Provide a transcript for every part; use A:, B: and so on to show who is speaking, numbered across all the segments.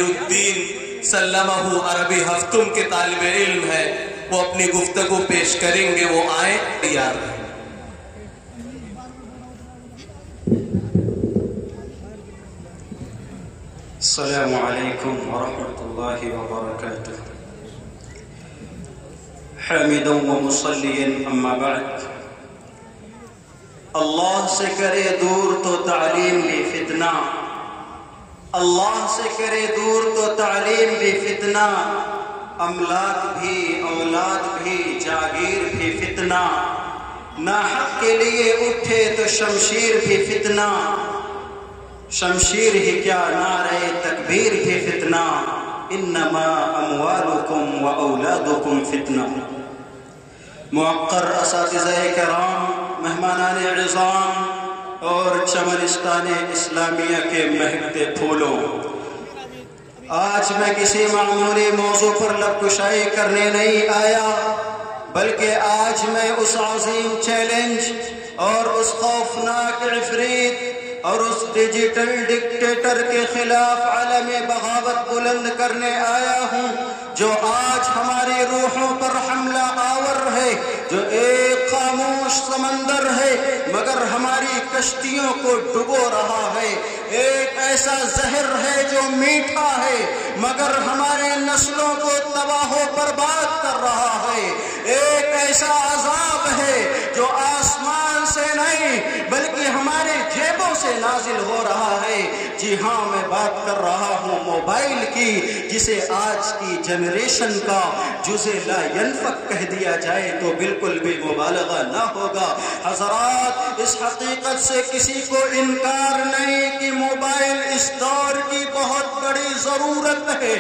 A: الدین سلمہ عربی ہفتم کے طالب علم ہے، وہ اپنی گفتگو پیش کریں گے، وہ آئیں تیار ہیں۔
B: السلام علیکم ورحمۃ اللہ وبرکاتہ۔ حامدا و مصلیا اما بعد، اللہ سے کرے دور تو تعلیم بھی فتنہ، اللہ سے کرے دور تو تعلیم بھی فتنہ، املاک بھی اولاد بھی جاگیر بھی فتنہ، ناحق کے لیے اٹھے تو شمشیر بھی فتنہ، شمشیر ہی کیا نعرہ تکبیر بھی فتنہ، انما اموالکم و اولادکم فتنہ۔ موقر اساتذہ کرام، مہمانان عظام اور چمنستان اسلامیہ کے مہکتے پھولوں، آج میں کسی معمولی موضوع پر لب کشائی کرنے نہیں آیا، بلکہ آج میں اس عظیم چیلنج اور اس خوفناک عفریت اور اس ڈیجیٹل ڈکٹیٹر کے خلاف علم بغاوت بلند کرنے آیا ہوں، جو آج ہماری روحوں پر حملہ آور ہے، جو ایک خاموش سمندر ہے مگر ہماری کشتیوں کو ڈبو رہا ہے، ایک ایسا زہر ہے جو میٹھا ہے مگر ہمارے نسلوں کو تباہ و برباد کر رہا ہے، ایک ایسا عذاب ہے جو آسمان سے نہیں بلکہ ہمارے جیبوں سے نازل ہو رہا ہے۔ جی ہاں، میں بات کر رہا ہوں موبائل کی، جسے آج کی جنریشن کا جزء لا ینفک کہہ دیا جائے تو بالکل بھی مبالغہ نہ ہوگا۔ حضرات، اس حقیقت سے کسی کو انکار نہیں کہ موبائل اس دور کی بہت بڑی ضرورت ہے۔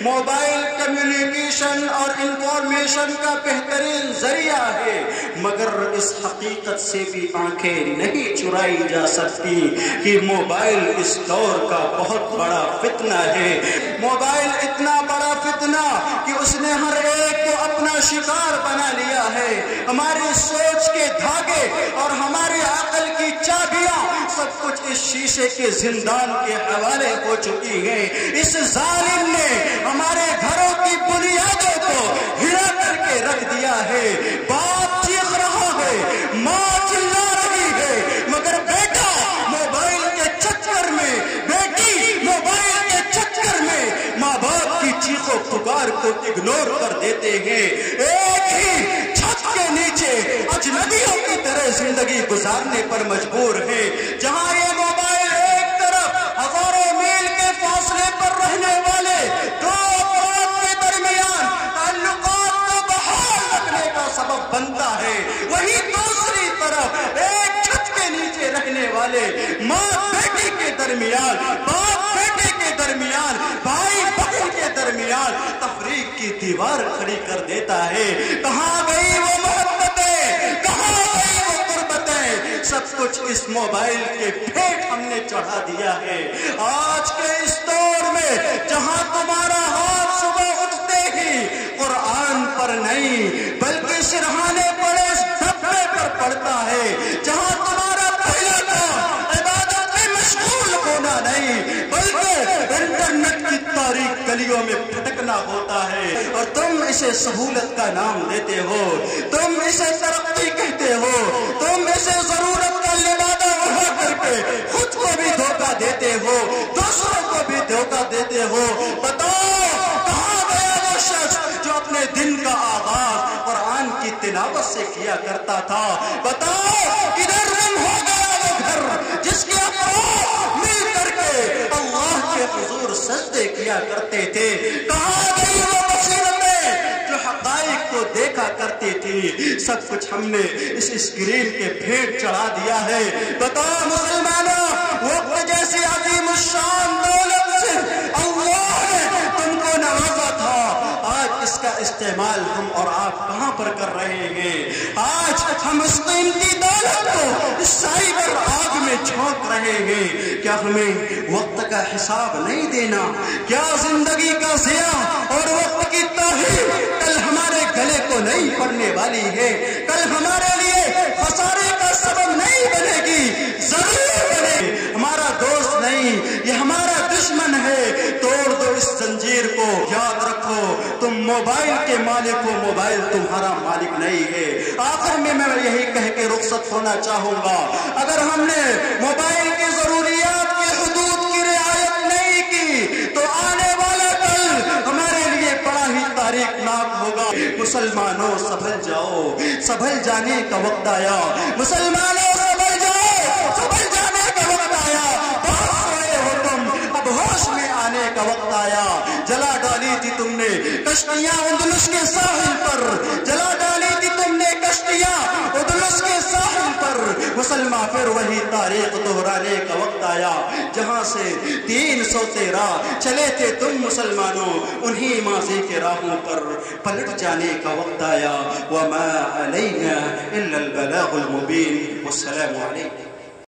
B: موبائل کمیونیکیشن اور انفارمیشن کا بہترین ذریعہ ہے، مگر اس حقیقت سے بھی آنکھیں نہیں چرائی جا سکتی کہ موبائل اس دور کا بہت بڑا فتنہ ہے۔ موبائل اتنا بڑا فتنہ کہ اس نے ہر ایک کو اپنا شکار بنا لیا ہے۔ ہماری سوچ کے دھاگے اور ہماری عقل کی چابیاں سب کچھ اس شیشے کے زندان کے حوالے ہو چکی ہیں۔ اس ظالم نے ہمارے گھروں کی بنیادوں کو ہلا کر کے رکھ دیا ہے۔ باپ چیخ رہا ہے، ماں چلا رہی ہے، مگر بیٹا موبائل کے چکر میں، بیٹی موبائل کے چکر میں ماں باپ کی چیخ و پکار کو اگنور کر دیتے ہیں۔ ایک ہی چھت کے نیچے اجنبیوں کی طرح زندگی گزارنے پر مجبور ہے۔ جہاں یہ موبائل ایک طرف ہزاروں میل کے فاصلے پر رہنے والے دو افراد کے درمیان تعلقات کو بحال رکھنے کا سبب بنتا ہے، وہی دوسری طرف ایک چھت کے نیچے رہنے والے ماں بیٹی کے درمیان، باپ بیٹے کے درمیان، بھائی بہن کے درمیان تفریق کی دیوار کھڑی کر دیتا ہے۔ کہاں گئی وہ محبتیں، کہاں گئی وہ قربتیں، سب کچھ اس موبائل کے پھیٹ ہم نے چڑھا دیا ہے۔ آج کے اس دور میں جہاں تمہارا ہاتھ صبح اٹھتے ہی قرآن پر نہیں بلکہ سرہانے پڑے اس ڈبے پر پڑتا ہے، جہاں تمہارا پہلا کام عبادت میں مشغول ہونا نہیں بلکہ انٹرنیٹ کی تاریک گلیوں میں پھٹکنا ہوتا ہے، اور تم اسے سہولت کا نام دیتے ہو، تم اسے ترقی کہتے ہو، تم اسے ضرورت کا لبادہ اڑا کر کے خود کو بھی دھوکہ دیتے ہو، دوسروں کو بھی دھوکہ دیتے ہو۔ بتاؤ کہاں گیا وہ شخص جو اپنے دن کا آغاز قرآن کی تلاوت سے کیا کرتا تھا؟ بتاؤ کدھر گم ہو گیا وہ گھر جس کے افراد مل کر کے اللہ کے حضور سجدے کیا کرتے تھے؟ کہاں گئی وہ بصیرتیں جو حقائق کو دیکھا کرتی تھی؟ سب کچھ ہم نے اس اسکرین کے پھیٹ چڑھا دیا ہے۔ بتاؤ مسلمانوں، وقت جیسی عظیم الشان دولت سے اللہ نے تم کو نوازا تھا، آج اس کا استعمال ہم اور آپ کہاں پر کر رہے ہیں؟ آج ہم اس قیمتی دولت کو اس سائبر آگ میں جھونک رہے ہیں۔ کیا ہمیں وقت کا حساب نہیں دینا؟ کیا زندگی کا ضیاع اور وقت کی توہین کل ہمارے گلے کو نہیں پڑنے والی ہے؟ کل ہمارے لیے خسارے کا سبب نہیں بنے گی، ضرور بنے۔ ہمارا دوست نہیں، یہ ہمارا دشمن ہے۔ توڑ دو اس تم موبائل کے مالک ہو، موبائل تمہارا مالک نہیں ہے۔ آخر میں یہی کہہ کے رخصت ہونا چاہوں گا، اگر ہم نے موبائل کی ضروریات کی حدود کی رعایت نہیں کی تو آنے والا کل ہمارے لیے بڑا ہی تاریخ ناک ہوگا۔ مسلمانوں سنبھل جاؤ، سنبھل جانے کا وقت آیا، مسلمانوں سنبھل جاؤ، سنبھل جانے کا وقت آیا۔ بہت سوئے ہو تم، اب ہوش میں آنے کا وقت آیا۔ جلا ڈالی تھی تم نے کشتیاں اندلس کے ساحل پر، جلا ڈالی تھی تم نے کشتیاں اندلس کے ساحل پر، مسلمان پھر وہی تاریخ دہرانے کا وقت آیا جہاں سے 313 چلے تھے تم مسلمانوں، انہی ماضی کے راہوں پر پلٹ جانے کا وقت آیا۔ وما علینا الا البلاغ المبین۔ والسلام علیکم۔